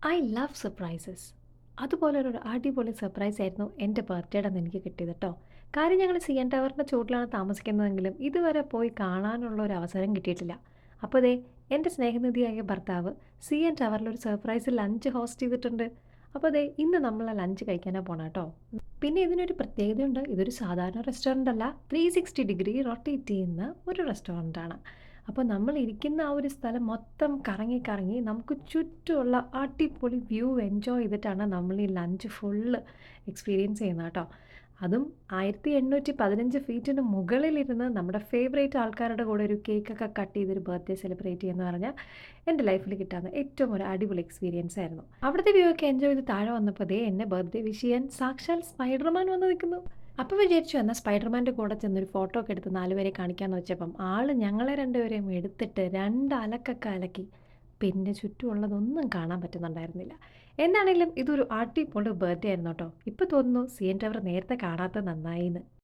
I love surprises. അതുപോലൊരു അടിപൊളി സർപ്രൈസായിരുന്നു എൻ്റെ ബർത്ത്ഡേയുടെ അന്ന് എനിക്ക് കിട്ടിയത് ട്ടോ. കാര്യം ഞങ്ങൾ സി.എൻ ടവറിൻ്റെ ചുവട്ടിലാണ് താമസിക്കുന്നതെങ്കിലും ഇതുവരെ പോയി കാണാനുള്ള ഒരു അവസരം കിട്ടിയിട്ടില്ല. അപ്പോൾ ദേ എൻ്റെ സ്നേഹനിധിയായ ഭർത്താവ് സി.എൻ ടവറിൽ ഒരു സർപ്രൈസ് ലഞ്ച് ഹോസ്റ്റ് ചെയ്തിട്ടുണ്ട്. അപ്പോൾ ദേ ഇന്ന് നമ്മൾ ആ ലഞ്ച് കഴിക്കാനാ പോണെ ട്ടോ. പിന്നെ ഇതിനൊരു പ്രത്യേകതയുണ്ട്. ഇതൊരു സാധാരണ റെസ്റ്റോറന്റ് അല്ല. 360 ഡിഗ്രി റൊട്ടേറ്റ് ചെയ്യുന്ന ഒരു റെസ്റ്റോറന്റാണ്. അപ്പോൾ നമ്മൾ ഇരിക്കുന്ന ആ ഒരു സ്ഥലം മൊത്തം കറങ്ങി കറങ്ങി നമുക്ക് ചുറ്റുമുള്ള അടിപൊളി വ്യൂ എൻജോയ് ചെയ്തിട്ടാണ് നമ്മൾ ഈ ലഞ്ച് ഫുള്ള് എക്സ്പീരിയൻസ് ചെയ്യുന്നത് കേട്ടോ. അതും 1815 ഫീറ്റിന് മുകളിലിരുന്ന് നമ്മുടെ ഫേവറേറ്റ് ആൾക്കാരുടെ കൂടെ ഒരു കേക്കൊക്കെ കട്ട് ചെയ്തൊരു ബർത്ത്ഡേ സെലിബ്രേറ്റ് ചെയ്യുക എന്ന് പറഞ്ഞാൽ എൻ്റെ ലൈഫിൽ കിട്ടാവുന്ന ഏറ്റവും ഒരു അടിപൊളി എക്സ്പീരിയൻസ് ആയിരുന്നു. അവിടുത്തെ വ്യൂ ഒക്കെ എൻജോയ് ചെയ്ത് താഴെ വന്നപ്പോൾ ദേ എന്നെ ബർത്ത്ഡേ വിഷ് ചെയ്യാൻ സാക്ഷാൽ സ്പൈഡർമാൻ വന്ന് നിൽക്കുന്നു. അപ്പോൾ വിചാരിച്ചു എന്നാൽ സ്പൈഡർമാൻ്റെ കൂടെ ചെന്നൊരു ഫോട്ടോ ഒക്കെ എടുത്ത് 4 പേരെ കാണിക്കാമെന്ന് വെച്ചപ്പം ആള് ഞങ്ങളെ രണ്ടുപേരെയും എടുത്തിട്ട് 2 അലക്കൊക്കെ അലക്കി. പിന്നെ ചുറ്റുമുള്ളതൊന്നും കാണാൻ പറ്റുന്നുണ്ടായിരുന്നില്ല. എന്താണെങ്കിലും ഇതൊരു അടിപൊളി ബർത്ത്ഡേ ആയിരുന്നു കേട്ടോ. ഇപ്പോൾ തോന്നുന്നു സി.എൻ ടവർ നേരത്തെ കാണാത്തത് നന്നായിന്ന്.